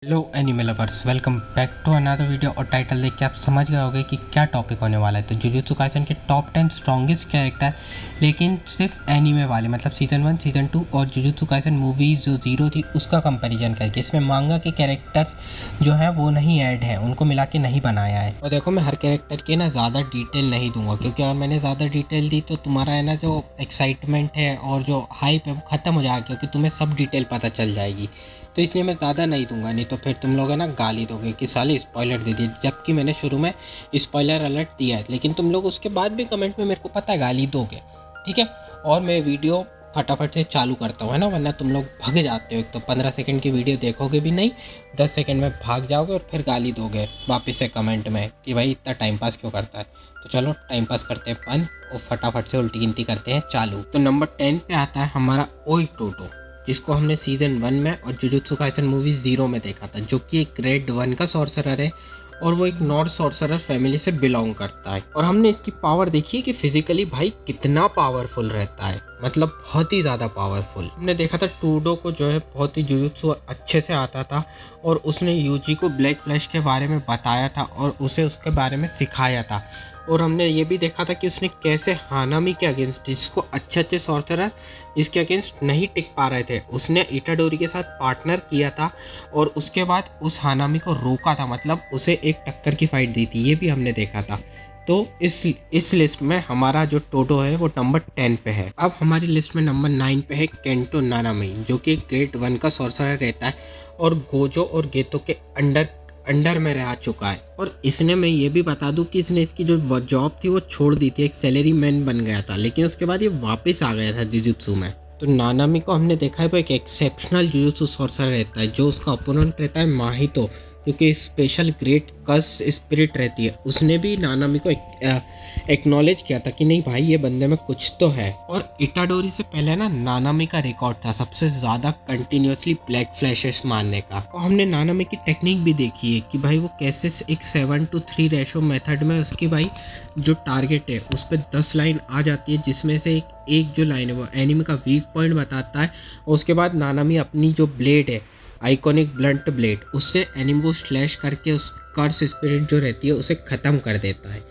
Hello anime lovers, welcome back to another video. और title देख के आप समझ गए होंगे कि क्या टॉपिक होने वाला है। तो जुजुत्सु काइसेन के टॉप 10 स्ट्रॉन्गेस्ट कैरेक्टर, लेकिन सिर्फ एनिमे वाले, मतलब सीज़न 1 सीज़न 2 और जुजुत्सु काइसेन मूवीज़ जो ज़ीरो थी उसका कंपैरिजन करके। इसमें मांगा के कैरेक्टर्स जो हैं वो नहीं ऐड हैं, उनको मिला के नहीं बनाया है। और देखो, मैं हर कैरेक्टर के ना ज़्यादा डिटेल नहीं दूंगा, क्योंकि अगर मैंने ज़्यादा डिटेल दी तो तुम्हारा है ना जो एक्साइटमेंट है और जो हाइप है वो ख़त्म हो जाएगा, क्योंकि तुम्हें सब डिटेल पता चल जाएगी। तो इसलिए मैं ज़्यादा नहीं दूंगा, नहीं तो फिर तुम लोग है ना गाली दोगे कि साले स्पॉइलर दे दिए, जबकि मैंने शुरू में स्पॉइलर अलर्ट दिया है। लेकिन तुम लोग उसके बाद भी कमेंट में मेरे को पता है गाली दोगे, ठीक है। और मैं वीडियो फटाफट से चालू करता हूँ, है ना, वरना तुम लोग भाग जाते हो। एक तो 15 सेकंड की वीडियो देखोगे भी नहीं, 10 सेकंड में भाग जाओगे और फिर गाली दोगे वापस से कमेंट में कि भाई इतना टाइम पास क्यों करता है। तो चलो टाइम पास करते हैं बंद और फटाफट से उल्टी गिनती करते हैं चालू। तो नंबर 10 पे आता है हमारा ओई टोटो, जिसको हमने सीज़न 1 में और जुजुत्सु काइसेन मूवी ज़ीरो में देखा था, जो कि एक ग्रेड 1 का सॉर्सरर है और वो एक नॉर्थ सॉर्सरर फैमिली से बिलोंग करता है। और हमने इसकी पावर देखी है कि फिजिकली भाई कितना पावरफुल रहता है, मतलब बहुत ही ज़्यादा पावरफुल। हमने देखा था टूडो को जो है बहुत ही जुजुत्सु अच्छे से आता था और उसने यूजी को ब्लैक फ्लैश के बारे में बताया था और उसे उसके बारे में सिखाया था। और हमने ये भी देखा था कि उसने कैसे हानामी के अगेंस्ट, जिसको अच्छे सॉर्सरर इसके अगेंस्ट नहीं टिक पा रहे थे, उसने इटाडोरी के साथ पार्टनर किया था और उसके बाद उस हानामी को रोका था, मतलब उसे एक टक्कर की फाइट दी थी। ये भी हमने देखा था। तो इस लिस्ट में हमारा जो टोटो है वो नंबर 10 पे है। अब हमारी लिस्ट में नंबर 9 पे है केंटो नानामी, जो कि ग्रेड 1 का सॉर्सरर रहता है और गोजो और गेतो के अंडर में रह चुका है। और इसने, मैं ये भी बता दूं कि इसने इसकी जो जॉब थी वो छोड़ दी थी, एक सैलरी मैन बन गया था, लेकिन उसके बाद ये वापस आ गया था जुजुत्सु में। तो नानामी को हमने देखा है वो एक एक्सेप्शनल जुजुत्सु सॉर्सरर रहता है। जो उसका ओपोनेंट रहता है माहितो, क्योंकि स्पेशल ग्रेट कस स्पिरिट रहती है, उसने भी नानामी को एक्नॉलेज किया था कि नहीं भाई ये बंदे में कुछ तो है। और इटाडोरी से पहले ना नानामी का रिकॉर्ड था सबसे ज़्यादा कंटिन्यूसली ब्लैक फ्लैशेस मारने का। और हमने नानामी की टेक्निक भी देखी है कि भाई वो कैसे एक 7:3 रेशो मेथड में उसकी भाई जो टारगेट है उस पर 10 लाइन आ जाती है, जिसमें से एक जो लाइन है वो एनिमी का वीक पॉइंट बताता है। और उसके बाद नानामी अपनी जो ब्लेड है, आइकॉनिक ब्लंट ब्लेड, उससे एनिमी को स्लैश करके उस कर्स स्पिरिट जो रहती है उसे ख़त्म कर देता है।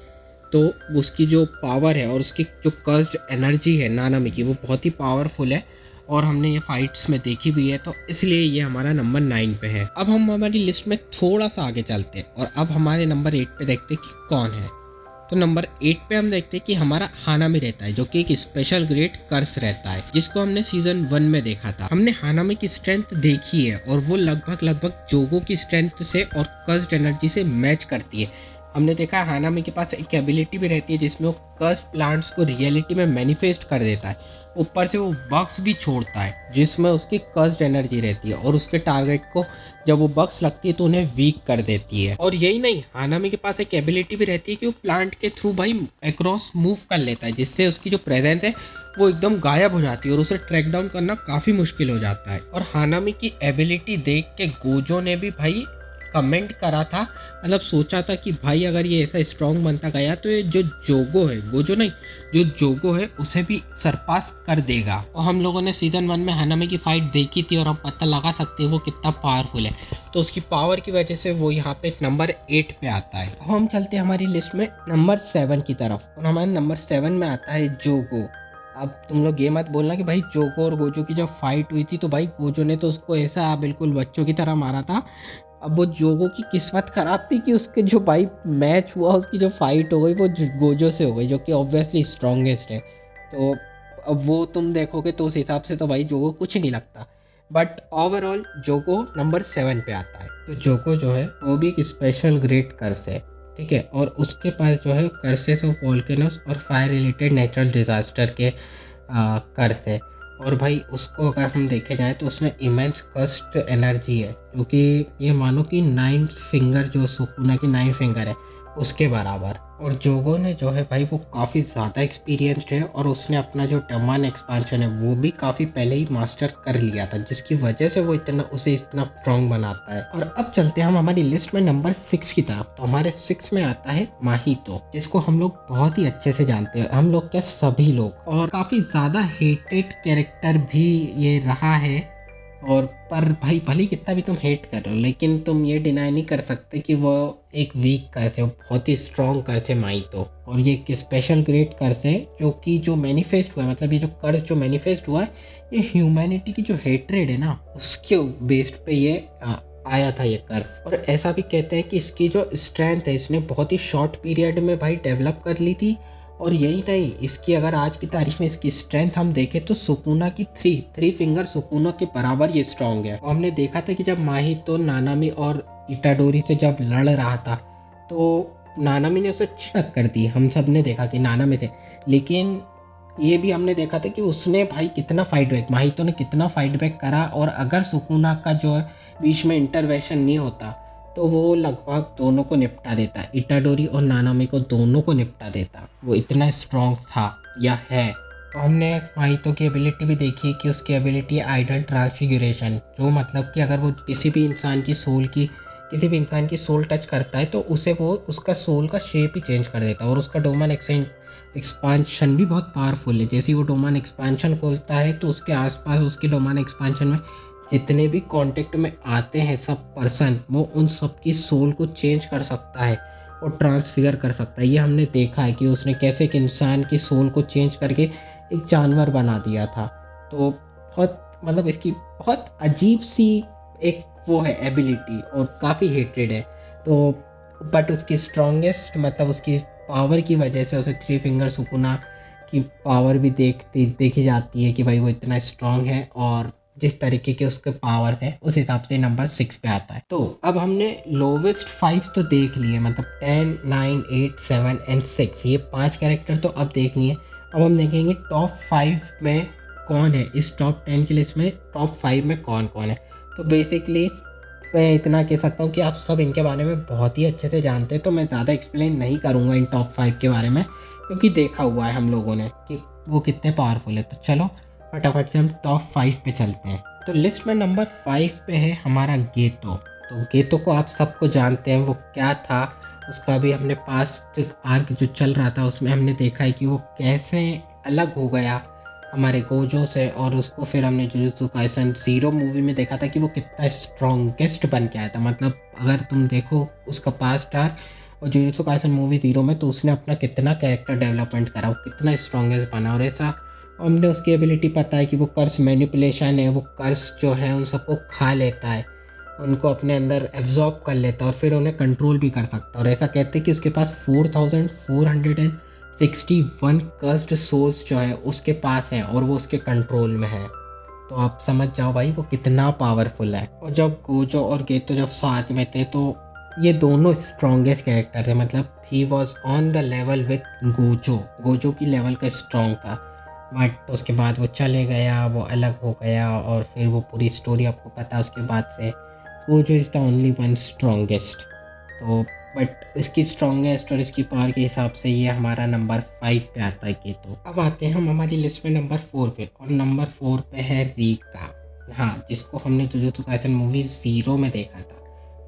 तो उसकी जो पावर है और उसकी जो कर्स्ड एनर्जी है नानामी की, वो बहुत ही पावरफुल है और हमने ये फाइट्स में देखी भी है। तो इसलिए ये हमारा नंबर 9 पे है। अब हम हमारी लिस्ट में थोड़ा सा आगे चलते हैं और अब हमारे नंबर 8 पे देखते हैं कि कौन है। तो नंबर 8 पे हम देखते हैं कि हमारा हानामी रहता है, जो कि एक स्पेशल ग्रेट कर्स रहता है, जिसको हमने सीजन 1 में देखा था। हमने हानामी की स्ट्रेंथ देखी है और वो लगभग जोगो की स्ट्रेंथ से और कर्स्ड एनर्जी से मैच करती है। हमने देखा है हानामी के पास एक एबिलिटी भी रहती है जिसमें वो कर्स प्लांट्स को रियलिटी में मैनिफेस्ट कर देता है। ऊपर से वो बग्स भी छोड़ता है जिसमें उसकी कर्स्ड एनर्जी रहती है और उसके टारगेट को जब वो बग्स लगती है तो उन्हें वीक कर देती है। और यही नहीं, हानामी के पास एक एबिलिटी भी रहती है कि वो प्लांट के थ्रू भाई अक्रॉस मूव कर लेता है, जिससे उसकी जो प्रेजेंस है वो एकदम गायब हो जाती है और उसे ट्रैक डाउन करना काफ़ी मुश्किल हो जाता है। और हानामी की एबिलिटी देख के गोजो ने भी भाई कमेंट करा था, मतलब सोचा था कि भाई अगर ये ऐसा स्ट्रॉन्ग बनता गया तो ये जो जोगो है, गोजो नहीं, जो जोगो है उसे भी सरपास कर देगा। और हम लोगों ने सीजन 1 में हानामी की फाइट देखी थी और हम पता लगा सकते हैं वो कितना पावरफुल है। तो उसकी पावर की वजह से वो यहाँ पे नंबर 8 पे आता है। हम चलते हैं हमारी लिस्ट में नंबर 7 की तरफ और हमारे नंबर 7 में आता है जोगो। अब तुम लोग ये मत बोलना कि भाई जोगो और गोजो की जब फाइट हुई थी तो भाई गोजो ने तो उसको ऐसा बिल्कुल बच्चों की तरह मारा था। अब वो जोगो की किस्मत खराब थी कि उसके जो भाई मैच हुआ, उसकी जो फाइट हो गई वो गोजो से हो गई, जो कि ऑब्वियसली स्ट्रॉन्गेस्ट है। तो अब वो तुम देखोगे तो उस हिसाब से तो भाई जोगो कुछ नहीं लगता, बट ओवरऑल जोगो नंबर 7 पे आता है। तो जोगो जो है वो भी एक स्पेशल ग्रेट कर्स है, ठीक है। और उसके पास जो है कर्सेस ऑफ वोल्केनोस और फायर रिलेटेड नेचुरल डिजास्टर के कर्स है। और भाई उसको अगर हम देखे जाए तो उसमें इमेंस कस्ट एनर्जी है, जो कि ये मानो कि 9 फिंगर, जो सुकुना की 9 फिंगर है उसके बराबर। और जोगो ने जो है भाई वो काफ़ी ज़्यादा एक्सपीरियंस्ड है और उसने अपना जो टमान एक्सपांशन है वो भी काफ़ी पहले ही मास्टर कर लिया था, जिसकी वजह से वो उसे इतना स्ट्रॉन्ग बनाता है। और अब चलते हैं हम हमारी लिस्ट में नंबर 6 की तरफ। तो हमारे 6 में आता है माहितो, जिसको हम लोग बहुत ही अच्छे से जानते हैं, हम लोग क्या सभी लोग, और काफ़ी ज़्यादा हेटेड कैरेक्टर भी ये रहा है और पर भाई भले कितना भी तुम हेट कर रहे हो, लेकिन तुम ये डिनाई नहीं कर सकते कि वो एक वीक कर्स है, वो बहुत ही स्ट्रॉन्ग कर्स है माइतो। और ये एक स्पेशल ग्रेट कर्स है जो कि जो मैनिफेस्ट हुआ है, मतलब ये जो कर्स जो मैनिफेस्ट हुआ है ये ह्यूमैनिटी की जो हेट्रेड है ना उसके बेस्ड पे ये आया था ये कर्स। और ऐसा भी कहते हैं कि इसकी जो स्ट्रेंथ है इसने बहुत ही शॉर्ट पीरियड में भाई डेवलप कर ली थी। और यही नहीं, इसकी अगर आज की तारीख में इसकी स्ट्रेंथ हम देखें तो सुकुना की थ्री फिंगर सुकुना के बराबर ये स्ट्रांग है। और हमने देखा था कि जब माहितो नानामी और इटाडोरी से जब लड़ रहा था तो नानामी ने उसे छिड़क कर दी, हम सब ने देखा कि नानामी थे। लेकिन ये भी हमने देखा था कि उसने भाई कितना फाइट बैक, माहितो ने कितना फाइट बैक करा। और अगर सुकुना का जो है बीच में इंटरवेंशन नहीं होता तो वो लगभग दोनों को निपटा देता, इटाडोरी और नानामी को दोनों को निपटा देता। वो इतना स्ट्रॉन्ग था या है। तो हमने माहितो की एबिलिटी भी देखी कि उसकी एबिलिटी है आइडल ट्रांसफिगरेशन, जो मतलब कि अगर वो किसी भी इंसान की सोल टच करता है तो उसे वो उसका सोल का शेप ही चेंज कर देता है। और उसका डोमेन एक्सपांशन भी बहुत पावरफुल है। जैसे वो डोमेन एक्सपांशन खोलता है तो उसके आसपास उसके डोमेन एक्सपांशन में जितने भी कांटेक्ट में आते हैं सब पर्सन, वो उन सब की सोल को चेंज कर सकता है और ट्रांसफिगर कर सकता है। ये हमने देखा है कि उसने कैसे एक इंसान की सोल को चेंज करके एक जानवर बना दिया था। तो बहुत मतलब इसकी बहुत अजीब सी एक वो है एबिलिटी और काफ़ी हेटेड है। तो बट उसकी स्ट्रॉन्गेस्ट मतलब उसकी पावर की वजह से उसे थ्री फिंगर सुकुना की पावर भी देखी जाती है कि भाई वो इतना स्ट्रांग है। और जिस तरीके के उसके पावर्स हैं उस हिसाब से नंबर 6 पे आता है। तो अब हमने लोवेस्ट 5 तो देख लिए, मतलब 10, 9, 8, 7 एंड 6, ये 5 कैरेक्टर तो अब देख लिए। अब हम देखेंगे टॉप 5 में कौन है, इस टॉप 10 की लिस्ट में टॉप 5 में कौन कौन है। तो बेसिकली मैं इतना कह सकता हूँ कि आप सब इनके बारे में बहुत ही अच्छे से जानते हैं, तो मैं ज़्यादा एक्सप्लेन नहीं करूँगा इन टॉप 5 के बारे में, क्योंकि देखा हुआ है हम लोगों ने कि वो कितने पावरफुल है। तो चलो फटाफट से हम टॉप 5 पे चलते हैं। तो लिस्ट में नंबर 5 पे है हमारा गेतो। तो गेतो को आप सबको जानते हैं, वो क्या था उसका भी हमने पास्ट आर्क जो चल रहा था उसमें हमने देखा है कि वो कैसे अलग हो गया हमारे गोजो से। और उसको फिर हमने जुजुत्सु काइसन ज़ीरो मूवी में देखा था कि वो कितना स्ट्रॉन्गेस्ट बन के आया था। मतलब अगर तुम देखो उसका पास्ट आर्क और जुजुत्सु काइसन मूवी ज़ीरो में, तो उसने अपना कितना कैरेक्टर डेवलपमेंट करा, वो कितना स्ट्रॉन्गेस्ट बना। और ऐसा हमने उसकी एबिलिटी पता है कि वो कर्स मैनिपुलेशन है, वो कर्स जो है उन सबको खा लेता है, उनको अपने अंदर एब्जॉर्ब कर लेता है और फिर उन्हें कंट्रोल भी कर सकता है। और ऐसा कहते हैं कि उसके पास 4461 कर्स्ड सोल्स जो है उसके पास हैं और वो उसके कंट्रोल में है। तो आप समझ जाओ भाई वो कितना पावरफुल है। और जब गोजो और गेतो जब साथ में थे तो ये दोनों स्ट्रॉन्गेस्ट कैरेक्टर थे, मतलब he was on the level with Gojo की लेवल का स्ट्रॉन्ग था। बट उसके बाद वो चले गया, वो अलग हो गया और फिर वो पूरी स्टोरी आपको पता है। उसके बाद से Gojo is the only one strongest. तो बट इसकी स्ट्रॉन्गेस्ट और इसकी पावर के हिसाब से ये हमारा नंबर 5 पे आता है गेतो। अब आते हैं हम हमारी लिस्ट में नंबर 4 पे, और नंबर 4 पे है रीका। हाँ, जिसको हमने जुजुत्सु काइसन मूवी ज़ीरो में देखा था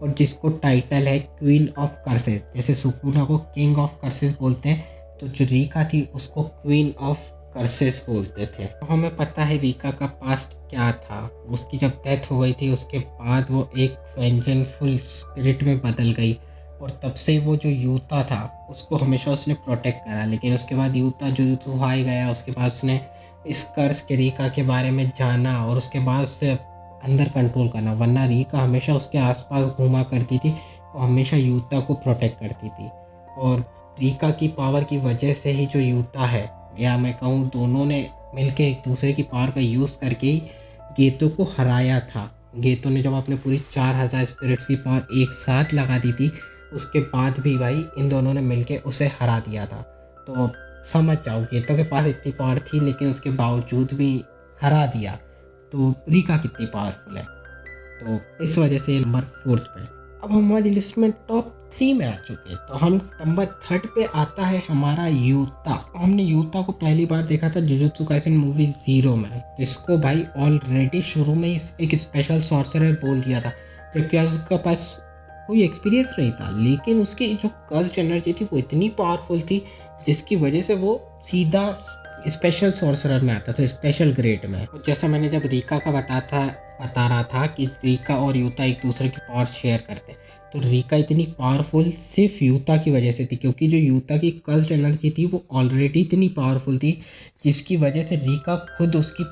और जिसको टाइटल है क्वीन ऑफ कर्सेस। जैसे सुकुना को किंग ऑफ कर्सेस बोलते हैं, तो जो रीका थी उसको क्वीन ऑफ कर्सेस बोलते थे। तो हमें पता है रीका का पास्ट क्या था। उसकी जब डेथ हो गई थी उसके बाद वो एक वेंजनफुल स्पिरिट में बदल गई और तब से वो जो यूता था उसको हमेशा उसने प्रोटेक्ट करा। लेकिन उसके बाद यूता जुजुत्सु हाई गया, उसके बाद उसने इस कर्स के रीका के बारे में जाना और उसके बाद उससे अंदर कंट्रोल करना। वरना रीका हमेशा उसके आसपास घूमा करती थी और हमेशा यूता को प्रोटेक्ट करती थी। और रीका की पावर की वजह से ही जो यूता है, या मैं कहूँ दोनों ने मिलके एक दूसरे की पावर का यूज़ करके ही गेतो को हराया था। गेतो ने जब अपने पूरी 4000 स्पिरिट्स की पावर एक साथ लगा दी थी उसके बाद भी भाई इन दोनों ने मिलके उसे हरा दिया था। तो समझ जाओ गेतो के पास इतनी पावर थी लेकिन उसके बावजूद भी हरा दिया। तो रीका कितनी पावरफुल है। तो इस वजह से नंबर 4 पे। अब हमारी लिस्ट में टॉप 3 में आ चुके हैं। तो हम नंबर 3 पे आता है हमारा यूता। हमने यूता को पहली बार देखा था जुजुत्सु काइसन मूवी ज़ीरो में, जिसको भाई ऑलरेडी शुरू में ही एक स्पेशल सॉर्सरर बोल दिया था, जबकि उसके पास कोई एक्सपीरियंस नहीं था। लेकिन उसकी जो कर्स्ड एनर्जी थी वो इतनी पावरफुल थी जिसकी वजह से वो सीधा स्पेशल सॉर्सरर में आता था, स्पेशल ग्रेड में। जैसा मैंने जब रीका का बता रहा था कि रीका और यूता एक दूसरे की पावर शेयर करते। तो रीका इतनी पावरफुल सिर्फ यूता की वजह से थी, क्योंकि जो यूता की कर्स्ड एनर्जी थी वो ऑलरेडी इतनी पावरफुल थी, जिसकी वजह से रीका खुद उसकी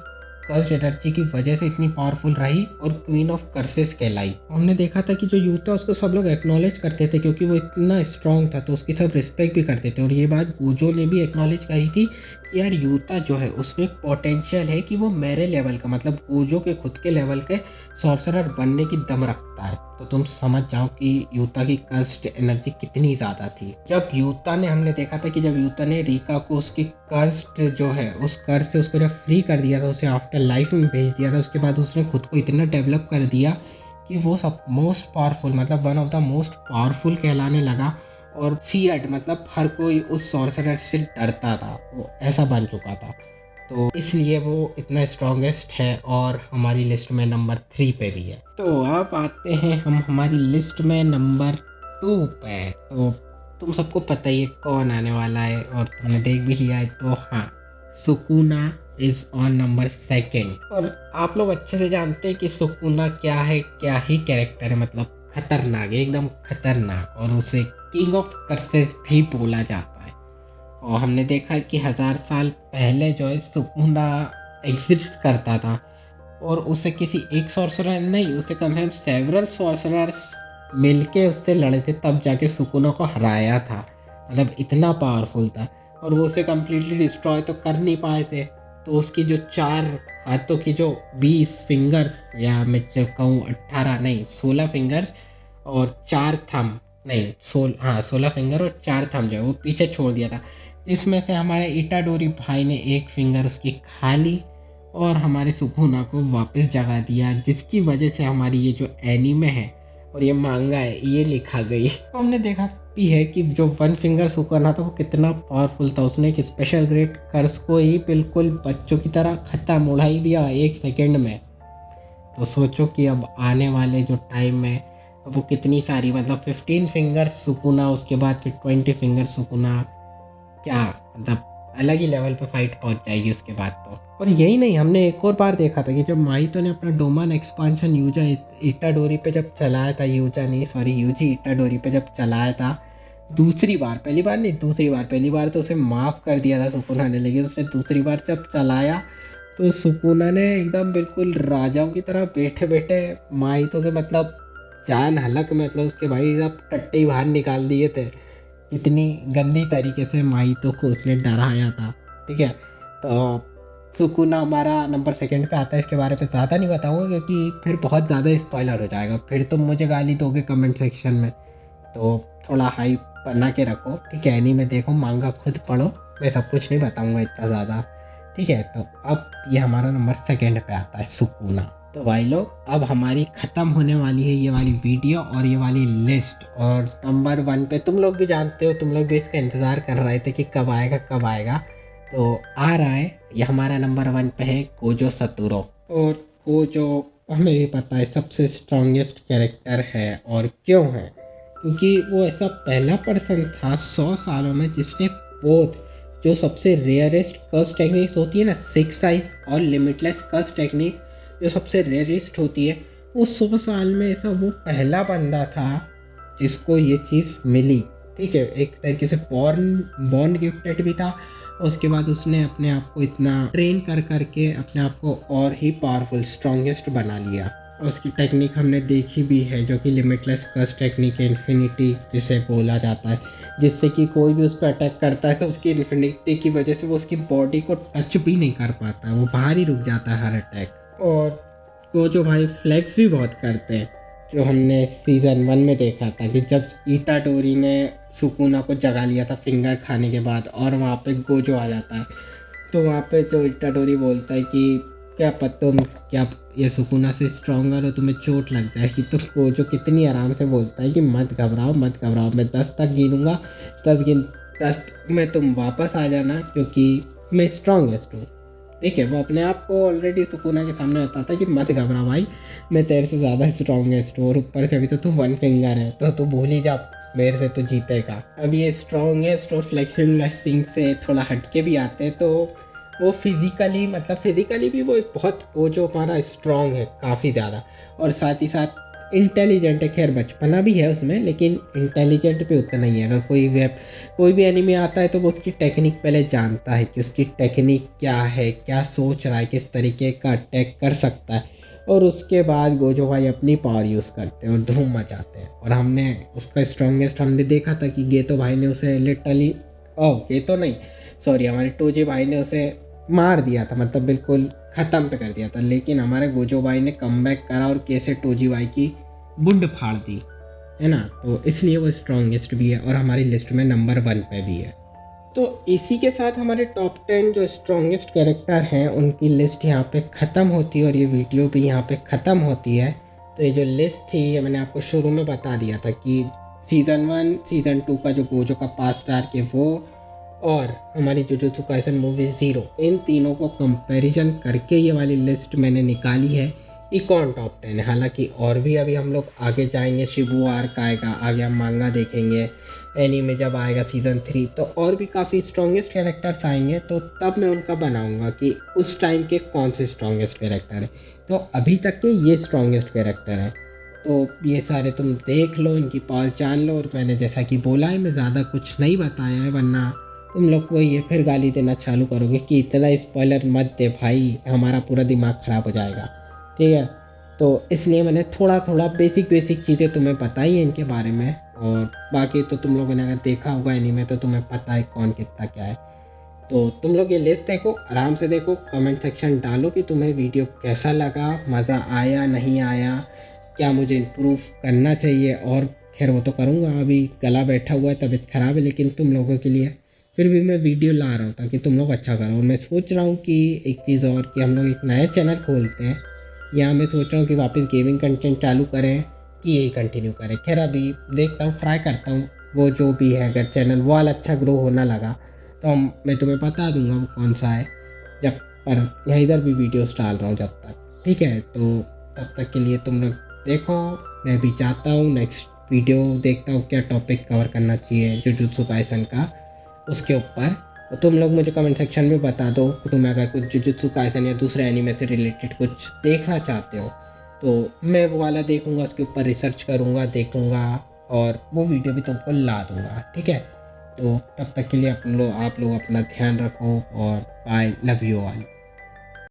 कर्स्ड एनर्जी की वजह से इतनी पावरफुल रही और क्वीन ऑफ कर्सेस कहलाई। हमने देखा था कि जो यूता उसको सब लोग एक्नॉलेज करते थे क्योंकि वो इतना स्ट्रांग था, तो उसकी सब रिस्पेक्ट भी करते थे। और ये बात गोजो ने भी एक्नॉलेज करी थी कि यार यूता जो है उसमें पोटेंशियल है कि वो मेरे लेवल का, मतलब गोजो के खुद के लेवल के सॉर्सरर बनने की दम रखता है। तो तुम समझ जाओ कि यूता की कर्स्ड एनर्जी कितनी ज़्यादा थी। जब यूता ने, हमने देखा था कि जब यूता ने रीका को उसकी कर्स्ड जो है उस कर्ज से उसको जब फ्री कर दिया था, उसे आफ्टर लाइफ में भेज दिया था, उसके बाद उसने खुद को इतना डेवलप कर दिया कि वो सब मोस्ट पावरफुल, मतलब one of the most powerful कहलाने लगा। और फियर्ड मतलब हर कोई उस सॉर्सरर से डरता था, वो ऐसा बन चुका था। तो इसलिए वो इतना स्ट्रॉन्गेस्ट है और हमारी लिस्ट में नंबर 3 पे भी है। तो अब आते हैं हम हमारी लिस्ट में नंबर 2 पे। तो तुम सबको पता ही है कौन आने वाला है और तुमने देख भी लिया है। तो हाँ, सुकुना इज ऑन नंबर 2। और आप लोग अच्छे से जानते हैं कि सुकुना क्या है, क्या ही कैरेक्टर है, मतलब खतरनाक, एकदम खतरनाक। और उसे किंग ऑफ कर्सेस भी बोला जाता है। और हमने देखा कि 1000 साल पहले जो है सुकुना एग्जिस्ट करता था और उसे किसी एक सॉर्सरर नहीं, उसे कम से कम सेवरल सॉर्सरर्स मिलके उससे लड़े थे, तब जाके सुकुना को हराया था। मतलब इतना पावरफुल था। और वो उसे कम्प्लीटली डिस्ट्रॉय तो कर नहीं पाए थे। तो उसकी जो 4 हाथों की जो 20 फिंगर्स, या मैं जब कहूँ 18 नहीं 16 फिंगर्स और 4 थम, नहीं 16 फिंगर और 4 थम जो है वो पीछे छोड़ दिया था, जिसमें से हमारे इटाडोरी भाई ने एक फिंगर उसकी खा ली और हमारे सुकुना को वापस जगा दिया, जिसकी वजह से हमारी ये जो एनीमे है और ये मांगा है ये लिखा गई। तो हमने देखा भी है कि जो 1 फिंगर सुकुना था वो कितना पावरफुल था। उसने एक स्पेशल ग्रेड कर्स को ही बिल्कुल बच्चों की तरह खत्म उड़ा ही दिया 1 सेकेंड में। तो सोचो कि अब आने वाले जो टाइम में वो कितनी सारी, मतलब 15 फिंगर्स सुकुना, उसके बाद फिर 20 फिंगर्स सुकुना, क्या मतलब अलग ही लेवल पे फाइट पहुंच जाएगी उसके बाद तो। और यही नहीं, हमने एक और बार देखा था कि जब माइतो ने अपना डोमान एक्सपांशन यूजा इटाडोरी पे जब चलाया था, यूजी इटाडोरी पे जब चलाया था दूसरी बार, पहली बार नहीं दूसरी बार, पहली बार तो उसे माफ़ कर दिया था सुकुना ने, लेकिन उसने दूसरी बार जब चलाया तो सुकुना ने एकदम बिल्कुल राजाओं की तरह बैठे बैठे माइतो के मतलब जान हलक में, मतलब उसके भाई सब टट्टे ही बाहर निकाल दिए थे। इतनी गंदी तरीके से माइतो को उसने डराया था। ठीक है, तो सुकुना हमारा नंबर 2 पे आता है। इसके बारे में ज़्यादा नहीं बताऊंगा क्योंकि फिर बहुत ज़्यादा स्पॉइलर हो जाएगा, फिर तुम मुझे गाली दोगे कमेंट सेक्शन में। तो थोड़ा हाइप बना के रखो, ठीक है, एनीमे देखो, मांगा खुद पढ़ो, मैं सब कुछ नहीं बताऊंगा इतना ज़्यादा। ठीक है, तो अब ये हमारा नंबर 2 पे आता है सुकुना। तो भाई लोग, अब हमारी ख़त्म होने वाली है ये वाली वीडियो और ये वाली लिस्ट। और नंबर 1 पे तुम लोग भी जानते हो, तुम लोग भी इसका इंतज़ार कर रहे थे कि कब आएगा कब आएगा। तो आ रहा है, ये हमारा नंबर 1 पे है गोजो सतोरू। और गोजो हमें भी पता है सबसे स्ट्रॉन्गेस्ट कैरेक्टर है। और क्यों है? क्योंकि वो ऐसा पहला पर्सन था 100 सालों में जिसने बोथ जो सबसे रेयरेस्ट कर्स टेक्निक्स होती है ना, 6 साइज और लिमिटलेस कर्स टेक्निक जो सबसे रेयरेस्ट होती है, वो 100 साल में ऐसा वो पहला बंदा था जिसको ये चीज़ मिली। ठीक है, एक तरीके से बॉर्न गिफ्टेड भी था। उसके बाद उसने अपने आप को इतना ट्रेन कर करके अपने आप को और ही पावरफुल स्ट्रॉन्गेस्ट बना लिया। उसकी टेक्निक हमने देखी भी है, जो कि लिमिटलेस कर्स टेक्निक है, इन्फिनिटी जिसे बोला जाता है, जिससे कि कोई भी उस पर अटैक करता है तो उसकी इन्फिनिटी की वजह से वो उसकी बॉडी को टच भी नहीं कर पाता, वो बाहर ही रुक जाता है हर अटैक। और गोजो भाई फ्लेक्स भी बहुत करते हैं, जो हमने सीज़न 1 में देखा था कि जब इटाडोरी ने सुकुना को जगा लिया था फिंगर खाने के बाद और वहाँ पे गोजो आ जाता है, तो वहाँ पे जो इटाडोरी बोलता है कि क्या पता तुम क्या ये सुकुना से स्ट्रॉन्गर हो, तुम्हें चोट लग जाएगी। तो गोजो कितनी आराम से बोलता है कि मत घबराओ मत घबराओ, मैं 10 तक गिनूँगा, 10 में तुम वापस आ जाना क्योंकि मैं स्ट्रॉन्गेस्ट हूँ। ठीक है, वो अपने आप को ऑलरेडी सुकुना के सामने बताता है कि मत घबरा भाई, मैं तेरे से ज़्यादा स्ट्रॉन्गेस्ट हूँ, और ऊपर से अभी तो तू 1 फिंगर है, तो तू भूल ही जा, मेरे से तो जीतेगा। अब ये स्ट्रॉन्गेस्ट और फ्लेक्सिंग से थोड़ा हटके भी आते हैं, तो वो फिज़िकली मतलब फिज़िकली भी वो बहुत वो जो हमारा स्ट्रॉन्ग है काफ़ी ज़्यादा, और साथ ही साथ इंटेलिजेंट है। खैर बचपना भी है उसमें, लेकिन इंटेलिजेंट भी उतना ही है। अगर कोई भी एनिमे आता है तो वो उसकी टेक्निक पहले जानता है कि उसकी टेक्निक क्या है, क्या सोच रहा है, किस तरीके का अटैक कर सकता है, और उसके बाद गोजो भाई अपनी पावर यूज़ करते हैं और धूम मचाते हैं। और हमने उसका स्ट्रॉन्गेस्ट हमने देखा था कि गेतो भाई ने उसे लिटरली, गेतो नहीं सॉरी, हमारे टोजी भाई ने उसे मार दिया था, मतलब बिल्कुल ख़त्म पे कर दिया था। लेकिन हमारे गोजो भाई ने कमबैक करा और कैसे टोजी भाई की बुंड फाड़ दी, है ना। तो इसलिए वो स्ट्रॉन्गेस्ट भी है और हमारी लिस्ट में नंबर 1 पे भी है। तो इसी के साथ हमारे टॉप 10 जो स्ट्रॉन्गेस्ट कैरेक्टर हैं उनकी लिस्ट यहाँ पे ख़त्म होती है और ये वीडियो भी यहाँ पे ख़त्म होती है। तो ये जो लिस्ट थी ये मैंने आपको शुरू में बता दिया था कि सीज़न 1 सीज़न 2 का जो गोजो का पास्ट आर्क है वो, और हमारी जुजुत्सु काइसन मूवी ज़ीरो, इन तीनों को कंपैरिजन करके ये वाली लिस्ट मैंने निकाली है कि कौन टॉप 10 है। हालांकि और भी अभी हम लोग आगे जाएंगे, शिबू आर्क आएगा, आगे हम मांगा देखेंगे, एनीमे जब आएगा सीज़न 3 तो और भी काफ़ी स्ट्रॉन्गेस्ट कैरेक्टर्स आएंगे, तो तब मैं उनका बनाऊंगा कि उस टाइम के कौन से स्ट्रॉन्गेस्ट कैरेक्टर हैं। तो अभी तक के ये स्ट्रॉन्गेस्ट कैरेक्टर हैं, तो ये सारे तुम देख लो, इनकी पावर जान लो। और मैंने जैसा कि बोला है मैं ज़्यादा कुछ नहीं बताया है, वरना तुम लोग को ये फिर गाली देना चालू करोगे कि इतना स्पॉइलर मत दे भाई, हमारा पूरा दिमाग ख़राब हो जाएगा, ठीक है। तो इसलिए मैंने थोड़ा थोड़ा बेसिक चीज़ें तुम्हें बताई है इनके बारे में, और बाकी तो तुम लोगों ने अगर देखा होगा एनीमे तो तुम्हें पता है कौन कितना क्या है। तो तुम लोग ये लिस्ट देखो, आराम से देखो, कमेंट सेक्शन डालो कि तुम्हें वीडियो कैसा लगा, मज़ा आया नहीं आया, क्या मुझे इम्प्रूव करना चाहिए। और खैर वो तो करूँगा, अभी गला बैठा हुआ है, तबीयत ख़राब है, लेकिन तुम लोगों के लिए फिर भी मैं वीडियो ला रहा हूँ ताकि तुम लोग अच्छा करो। और मैं सोच रहा हूँ कि एक चीज़ और, कि हम लोग एक नया चैनल खोलते हैं, या मैं सोच रहा हूँ कि वापस गेमिंग कंटेंट चालू करें कि यही कंटिन्यू करें। खैर अभी देखता हूँ, ट्राई करता हूँ, वो जो भी है अगर चैनल वो वाला अच्छा ग्रो होना लगा तो मैं तुम्हें बता दूंगा वो कौन सा है, जब पर यहाँ इधर भी वीडियोस डाल रहा हूँ जब तक, ठीक है। तो तब तक के लिए तुम लोग देखो, मैं भी चाहता हूँ नेक्स्ट वीडियो देखता हूँ क्या टॉपिक कवर करना चाहिए जुजुत्सु काइसन का, उसके ऊपर। तो तुम लोग मुझे कमेंट सेक्शन में बता दो कि तुम्हें अगर कुछ जुजुत्सु काइसन या दूसरे एनीमे से रिलेटेड कुछ देखना चाहते हो तो मैं वो वाला देखूंगा, उसके ऊपर रिसर्च करूंगा, देखूंगा, और वो वीडियो भी तुमको ला दूंगा, ठीक है। तो तब तक के लिए आप लोग अपना ध्यान रखो, और बाय, लव यू ऑल।